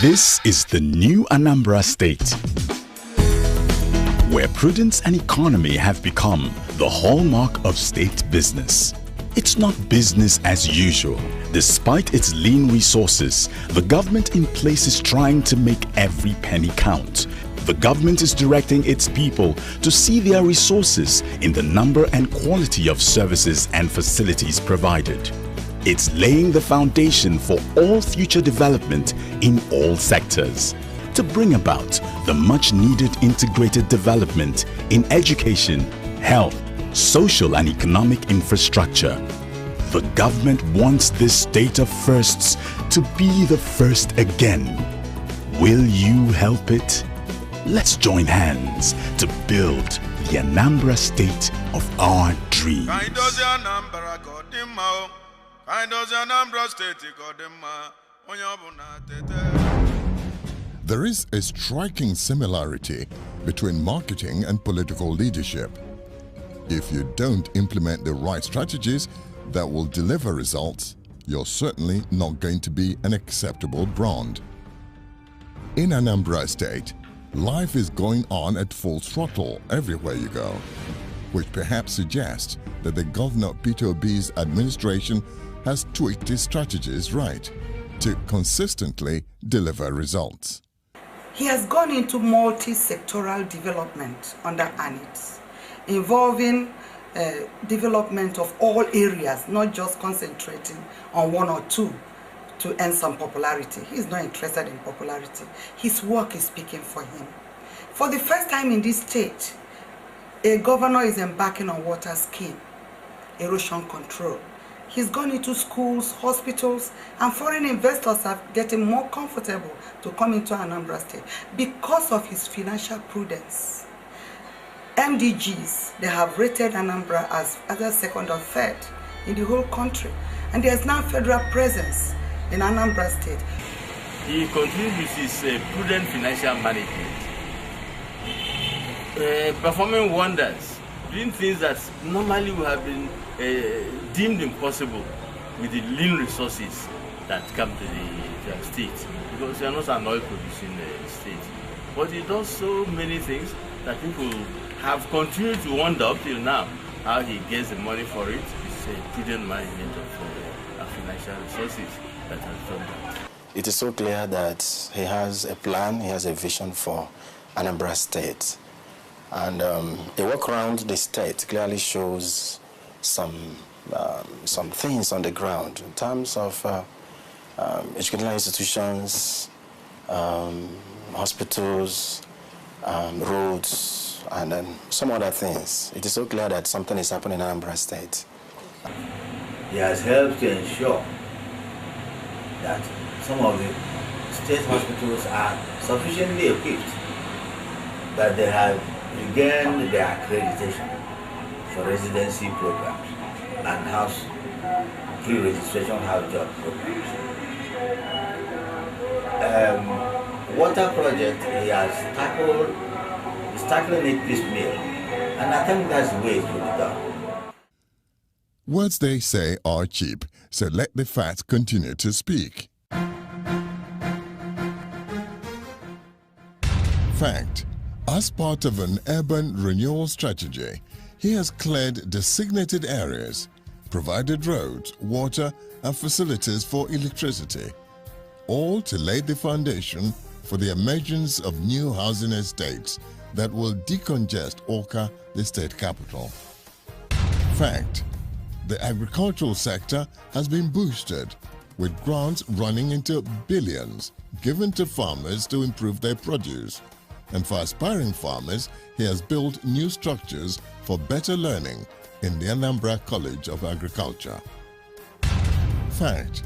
This is the new Anambra State, where prudence and economy have become the hallmark of state business. It's not business as usual. Despite its lean resources, the government in place is trying to make every penny count. The government is directing its people to see their resources in the number and quality of services and facilities provided. It's laying the foundation for all future development in all sectors to bring about the much-needed integrated development in education, health, social and economic infrastructure. The government wants this state of firsts to be the first again. Will you help it? Let's join hands to build the Anambra State of our dreams. There is a striking similarity between marketing and political leadership. If you don't implement the right strategies that will deliver results, you're certainly not going to be an acceptable brand. In Anambra State, life is going on at full throttle everywhere you go, which perhaps suggests that the Governor Peter Obi's administration has tweaked its strategies right to consistently deliver results. He has gone into multi-sectoral development under ANITS, involving development of all areas, not just concentrating on one or two to earn some popularity. He's not interested in popularity. His work is speaking for him. For the first time in this state, a governor is embarking on water scheme, erosion control. He's gone into schools, hospitals, and foreign investors are getting more comfortable to come into Anambra State because of his financial prudence. MDGs, they have rated Anambra as either second or third in the whole country. And there's now federal presence in Anambra State. He continues with his prudent financial management, performing wonders, doing things that normally would have been deemed impossible with the lean resources that come to the state, because we are not an oil producing state. But he does so many things that people have continued to wonder up till now how he gets the money for it. It's a prudent management of financial resources that has done that. It is so clear that he has a plan, he has a vision for Anambra State. And a walk around the state clearly shows some things on the ground in terms of educational institutions, hospitals, roads, and then some other things. It is so clear that something is happening in Anambra State. He has helped to ensure that some of the state hospitals are sufficiently equipped, that they have regained their accreditation for residency programs and house pre-registration house job programs. Water project, he has tackling it piecemeal, and I think that's the way it will be done. Words they say are cheap, so let the facts continue to speak. Fact: as part of an urban renewal strategy, he has cleared designated areas, provided roads, water, and facilities for electricity, all to lay the foundation for the emergence of new housing estates that will decongest Awka, the state capital. Fact: the agricultural sector has been boosted, with grants running into billions given to farmers to improve their produce. And for aspiring farmers, he has built new structures for better learning in the Anambra College of Agriculture. Fact: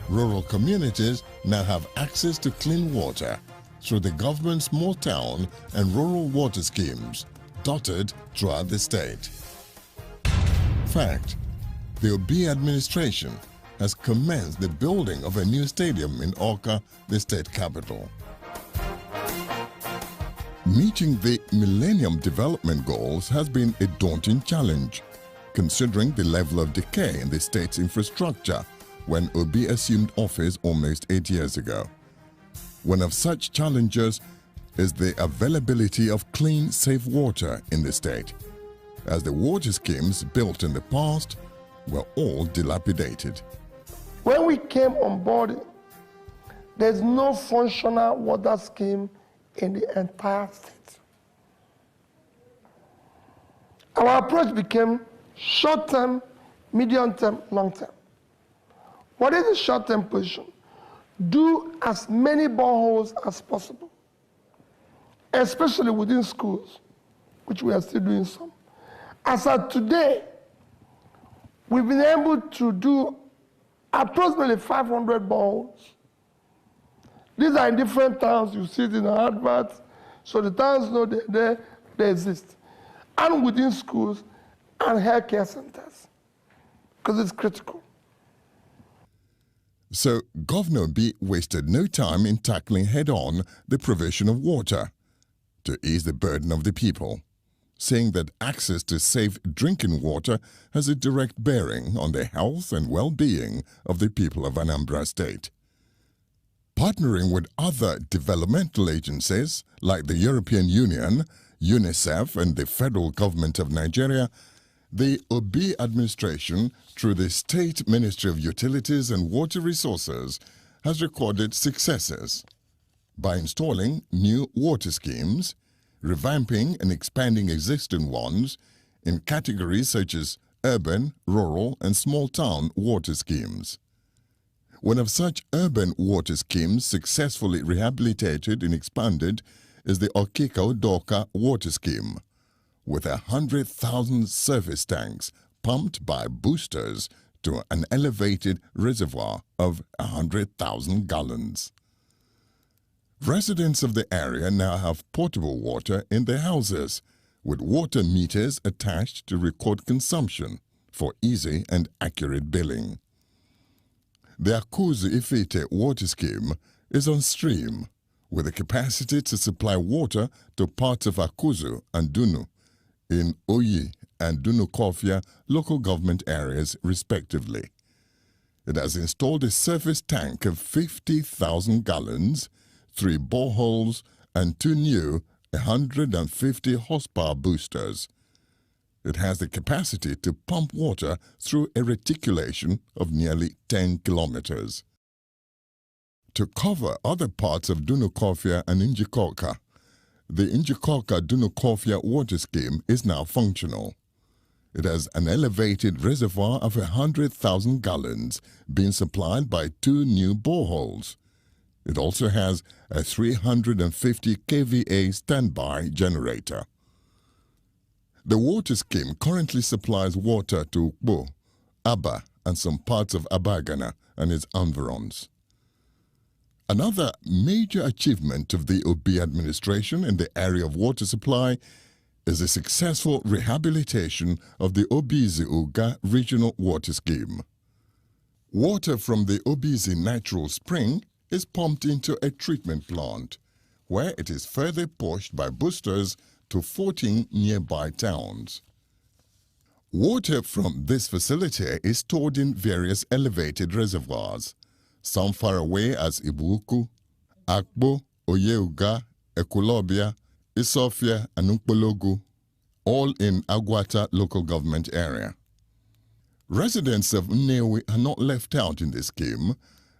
rural communities now have access to clean water through the government's small town and rural water schemes dotted throughout the state. Fact: the Obi administration has commenced the building of a new stadium in Awka, the state capital. Meeting the Millennium Development Goals has been a daunting challenge, considering the level of decay in the state's infrastructure when Obi assumed office almost 8 years ago. One of such challenges is the availability of clean, safe water in the state, as the water schemes built in the past were all dilapidated. When we came on board, there's no functional water scheme in the entire state. Our approach became short-term, medium-term, long-term. What is the short-term position? Do as many boreholes as possible, especially within schools, which we are still doing some. As of today, we've been able to do approximately 500 boreholes. These are in different towns. You see it in the adverts, so the towns know they exist. And within schools and healthcare centers, because it's critical. So Governor B wasted no time in tackling head-on the provision of water to ease the burden of the people, saying that access to safe drinking water has a direct bearing on the health and well-being of the people of Anambra State. Partnering with other developmental agencies like the European Union, UNICEF, and the federal government of Nigeria, the Obi administration, through the State Ministry of Utilities and Water Resources, has recorded successes by installing new water schemes, revamping and expanding existing ones in categories such as urban, rural, and small-town water schemes. One of such urban water schemes successfully rehabilitated and expanded is the Okika Doka water scheme, with 100,000 surface tanks pumped by boosters to an elevated reservoir of 100,000 gallons. Residents of the area now have potable water in their houses, with water meters attached to record consumption for easy and accurate billing. The Akuzu Ifite water scheme is on stream, with the capacity to supply water to parts of Akuzu and Dunu in Oyi and Dunu-Kofia local government areas respectively. It has installed a surface tank of 50,000 gallons, 3 boreholes, and 2 new 150 horsepower boosters. It has the capacity to pump water through a reticulation of nearly 10 kilometers. To cover other parts of Dunu-Kofia and Njikoka, the Njikoka-Dunu-Kofia water scheme is now functional. It has an elevated reservoir of 100,000 gallons being supplied by 2 new boreholes. It also has a 350 kVA standby generator. The water scheme currently supplies water to Ukbo, Aba, and some parts of Abagana and its environs. Another major achievement of the Obi administration in the area of water supply is the successful rehabilitation of the Obizi Uga Regional Water Scheme. Water from the Obizi Natural Spring is pumped into a treatment plant, where it is further pushed by boosters to 14 nearby towns. Water from this facility is stored in various elevated reservoirs, some far away as Ibuku, Akbo, Oyeuga, Ekulobia, Isofia, and Ukpologu, all in Agwata local government area. Residents of Nnewi are not left out in this scheme,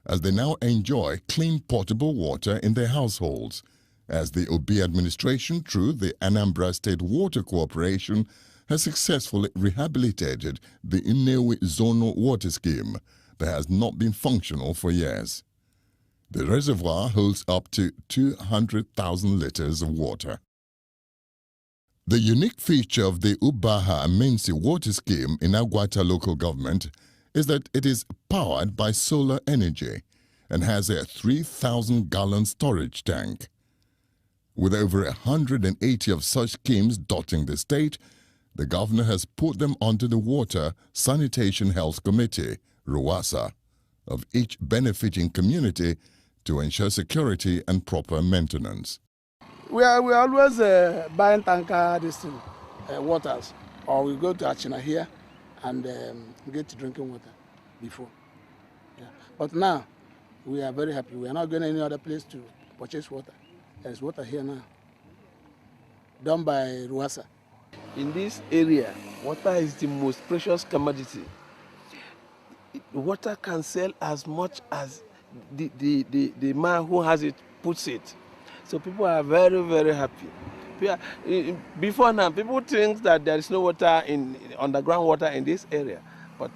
as they now enjoy clean potable water in their households, as the Obi administration, through the Anambra State Water Corporation, has successfully rehabilitated the Nnewi Zonal Water Scheme that has not been functional for years. The reservoir holds up to 200,000 liters of water. The unique feature of the Ubaha Amensi water scheme in Agwata local government is that it is powered by solar energy and has a 3,000-gallon storage tank. With over 180 of such schemes dotting the state, the governor has put them onto the Water Sanitation Health Committee, RUWASA, of each benefiting community to ensure security and proper maintenance. We always buying tanker waters, or we go to Achina here and get drinking water before. Yeah. But now, we are very happy. We are not going any other place to purchase water. There is water here now, done by Ruasa. In this area, water is the most precious commodity. Water can sell as much as the man who has it puts it. So people are very, very happy. Before now, people think that there is no water underground water in this area, but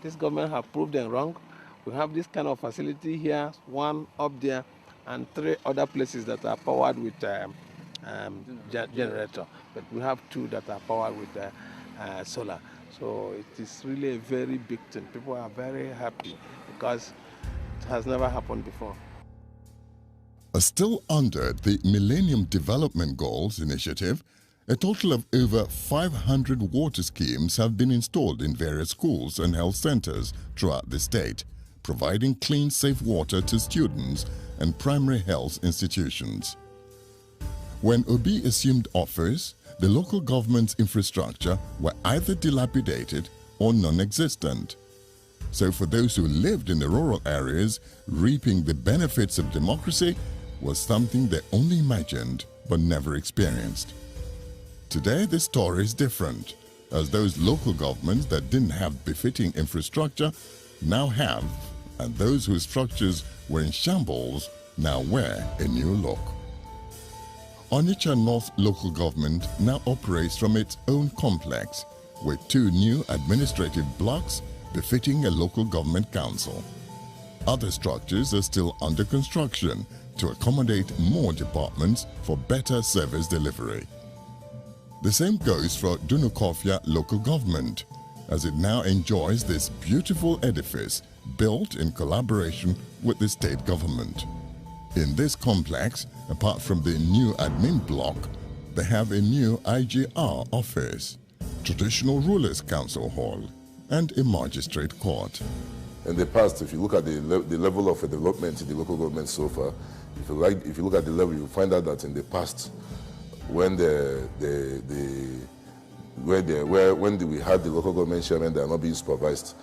this government have proved them wrong. We have this kind of facility here, one up there, and 3 other places that are powered with generator. But we have 2 that are powered with solar. So it is really a very big thing. People are very happy because it has never happened before. Still under the Millennium Development Goals initiative, a total of over 500 water schemes have been installed in various schools and health centers throughout the state, providing clean, safe water to students and primary health institutions. When Obi assumed office, the local government's infrastructure were either dilapidated or non-existent. So for those who lived in the rural areas, reaping the benefits of democracy was something they only imagined but never experienced. Today, the story is different, as those local governments that didn't have befitting infrastructure now have, and those whose structures were in shambles now wear a new look. Onitsha North local government now operates from its own complex with 2 new administrative blocks befitting a local government council. Other structures are still under construction to accommodate more departments for better service delivery. The same goes for Dunukofia local government, as it now enjoys this beautiful edifice built in collaboration with the state government. In this complex, apart from the new admin block, they have a new IGR office, traditional rulers council hall, and a magistrate court. In the past, if you look at the level of development in the local government so far, if you look at the level, you'll find out that in the past, when we had the local government chairman, they are not being supervised.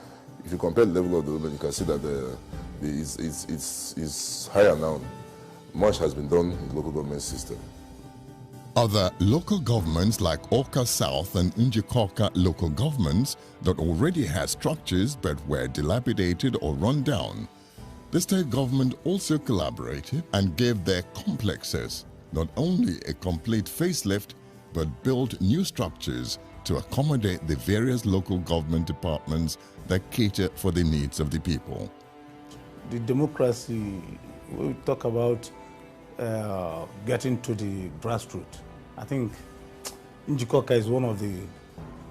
If you compare the level of development, you can see that it's higher now. Much has been done in the local government system. Other local governments like Awka South and Njikoka local governments that already had structures but were dilapidated or run down. The state government also collaborated and gave their complexes not only a complete facelift but built new structures to accommodate the various local government departments that cater for the needs of the people. The democracy, we talk about getting to the grassroots. I think Njikoka is one of the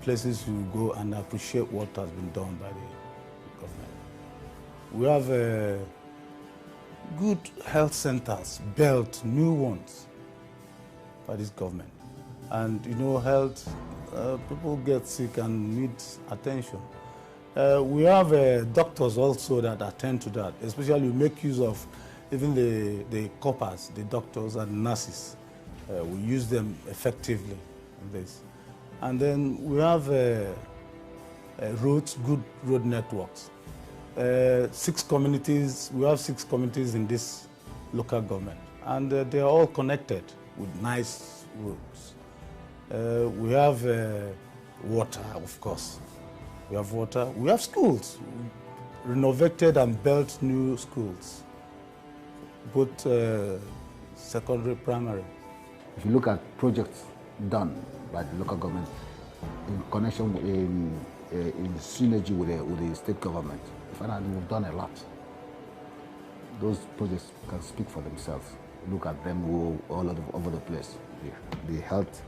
places you go and appreciate what has been done by the government. We have good health centers built, new ones by this government. And you know, health, people get sick and need attention. We have doctors also that attend to that, especially we make use of even the coppers, the doctors and nurses. We use them effectively in this. And then we have roads, good road networks. 6 communities, we have 6 communities in this local government. And they are all connected with nice roads. We have water, of course. We have water. We have schools. We renovated and built new schools, both secondary, primary. If you look at projects done by the local government in connection, in synergy with the state government, finally we've done a lot. Those projects can speak for themselves. Look at them all over the place. The health,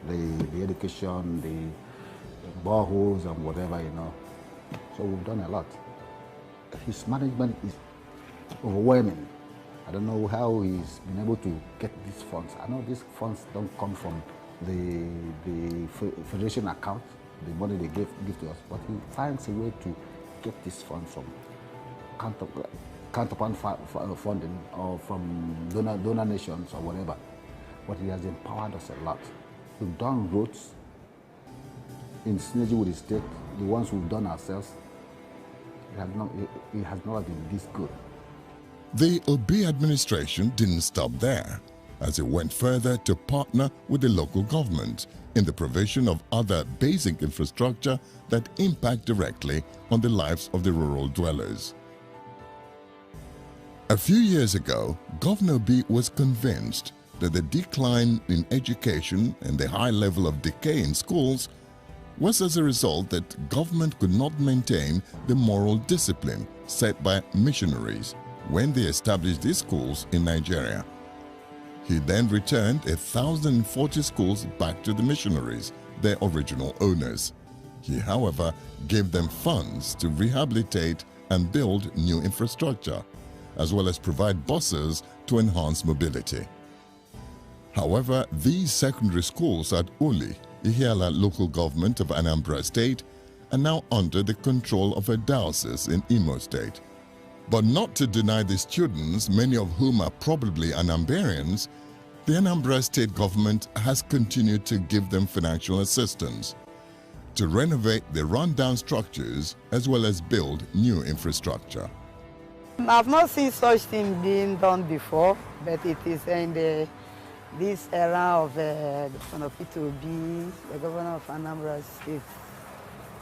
the education, the boreholes and whatever, you know. So we've done a lot. His management is overwhelming. I don't know how he's been able to get these funds. I know these funds don't come from the federation account, the money they give to us, but he finds a way to get these funds from counterpart funding or from donor nations or whatever. But he has empowered us a lot. We've done roads in synergy with the state, the ones we've done ourselves. it has never been this good. The Obi administration didn't stop there, as it went further to partner with the local government in the provision of other basic infrastructure that impact directly on the lives of the rural dwellers. A few years ago, Governor Obi was convinced that the decline in education and the high level of decay in schools was as a result that government could not maintain the moral discipline set by missionaries when they established these schools in Nigeria. He then returned 1,040 schools back to the missionaries, their original owners. He, however, gave them funds to rehabilitate and build new infrastructure, as well as provide buses to enhance mobility. However, these secondary schools at Uli, Ihiala local government of Anambra State, are now under the control of a diocese in Imo State. But not to deny the students, many of whom are probably Anambrans, the Anambra State government has continued to give them financial assistance to renovate the rundown structures as well as build new infrastructure. I've not seen such thing being done before, but it is in this era of the Governor Peter Obi, the governor of Anambra State,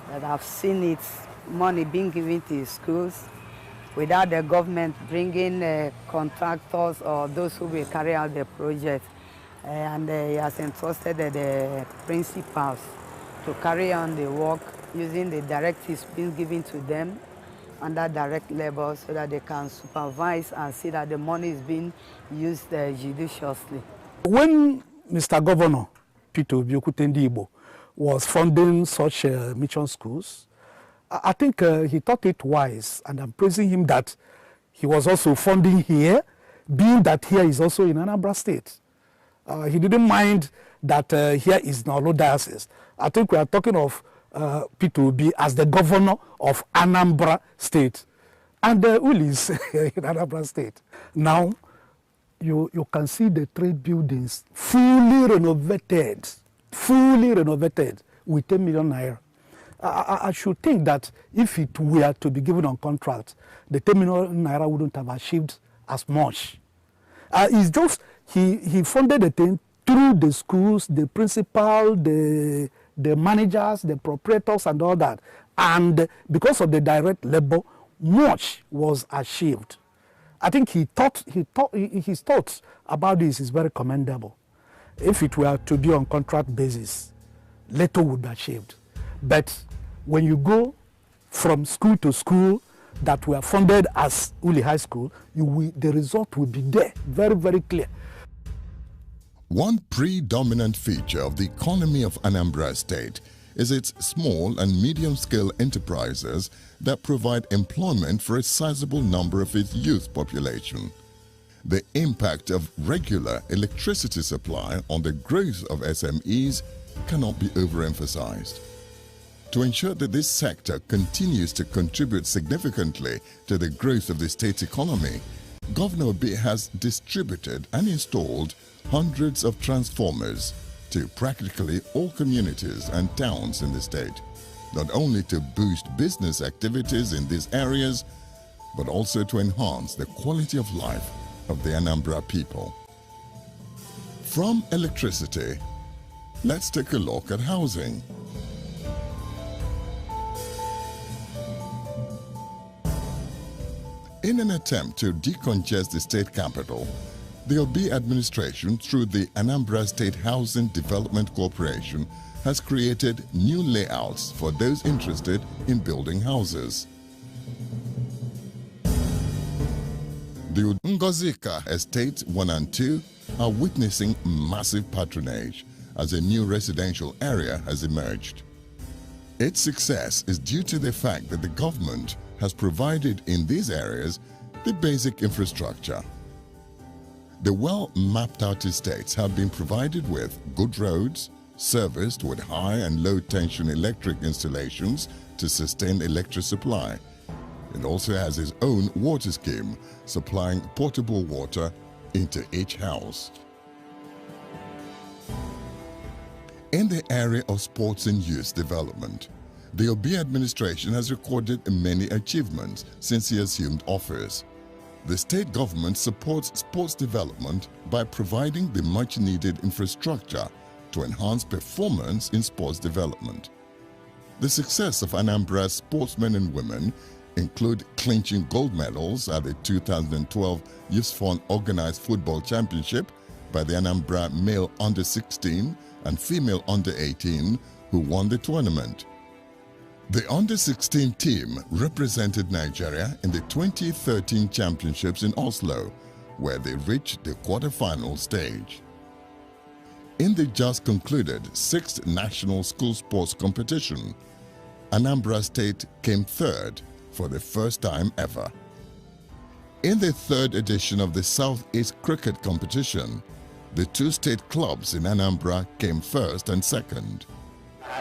that I've seen it, money being given to schools without the government bringing contractors or those who will carry out the project. And he has entrusted the principals to carry on the work using the directives being given to them under direct labor so that they can supervise and see that the money is being used judiciously. When Mr. Governor Peter Obi Igbo was funding such mission schools, I think he thought it wise, and I'm praising him that he was also funding here, being that here is also in Anambra State. He didn't mind that here is Nolo Diocese. I think we are talking of Peter Obi as the governor of Anambra State, and Uli is in Anambra State. Now, you can see the trade buildings fully renovated with 10 million naira. I should think that if it were to be given on contract, the 10 million naira wouldn't have achieved as much. It's just he funded the thing through the schools, the principal, the managers, the proprietors, and all that. And because of the direct labor, much was achieved. I think his thoughts about this is very commendable. If it were to be on contract basis, little would be achieved. But when you go from school to school that were funded as Uli High School, the result will be there, very, very clear. One predominant feature of the economy of Anambra State is its small and medium-scale enterprises that provide employment for a sizable number of its youth population. The impact of regular electricity supply on the growth of SMEs cannot be overemphasized. To ensure that this sector continues to contribute significantly to the growth of the state's economy, Governor Obi has distributed and installed hundreds of transformers to practically all communities and towns in the state, not only to boost business activities in these areas, but also to enhance the quality of life of the Anambra people. From electricity, let's take a look at housing. In an attempt to decongest the state capital, the Obi administration, through the Anambra State Housing Development Corporation, has created new layouts for those interested in building houses. The Ngozika Estates 1 and 2 are witnessing massive patronage as a new residential area has emerged. Its success is due to the fact that the government has provided in these areas the basic infrastructure. The well-mapped out estates have been provided with good roads, serviced with high and low tension electric installations to sustain electric supply. It also has its own water scheme, supplying potable water into each house. In the area of sports and youth development, The Obi administration has recorded many achievements since he assumed office. The state government supports sports development by providing the much-needed infrastructure to enhance performance in sports development. The success of Anambra's sportsmen and women include clinching gold medals at the 2012 Youth Fund Organized Football Championship by the Anambra male under-16 and female under-18 who won the tournament. The under-16 team represented Nigeria in the 2013 championships in Oslo, where they reached the quarter-final stage. In the just concluded 6th National School Sports Competition, Anambra State came third for the first time ever. In the 3rd edition of the Southeast Cricket Competition, the 2 state clubs in Anambra came first and second.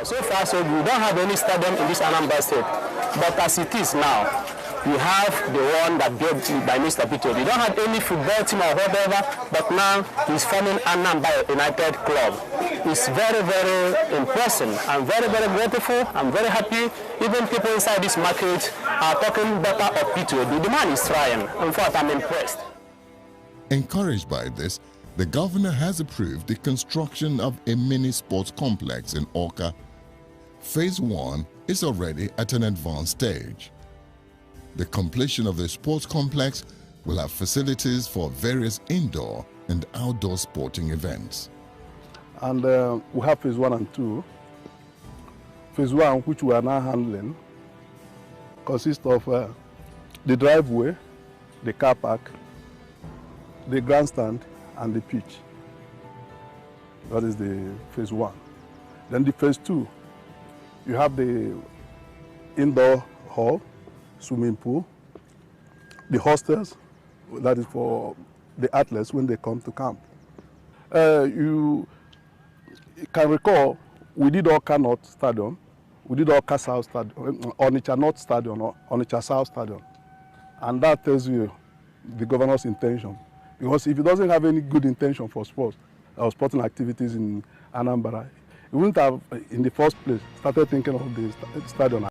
So far, so good. We don't have any stadium in this Anambra State, but as it is now, we have the one that built by Mr. Peter. We don't have any football team or whatever, but now he's forming Anambra United Club. It's very, very impressive. I'm very, very grateful. I'm very happy. Even people inside this market are talking better of Peter. The man is trying. In fact, I'm impressed. Encouraged by this, the governor has approved the construction of a mini sports complex in Awka. Phase 1 is already at an advanced stage. The completion of the sports complex will have facilities for various indoor and outdoor sporting events. And we have phase 1 and 2. Phase 1, which we are now handling, consists of the driveway, the car park, the grandstand, and the pitch. That is the phase 1. Then the phase 2, you have the indoor hall, swimming pool, the hostels, that is for the athletes when they come to camp. You can recall, we did Awka North Stadium, we did Awka South Stadium, Onitsha North Stadium, or Onitsha South Stadium. And that tells you the governor's intention. Because if he doesn't have any good intention for sports or sporting activities in Anambra, he wouldn't have, in the first place, started thinking of the stadium.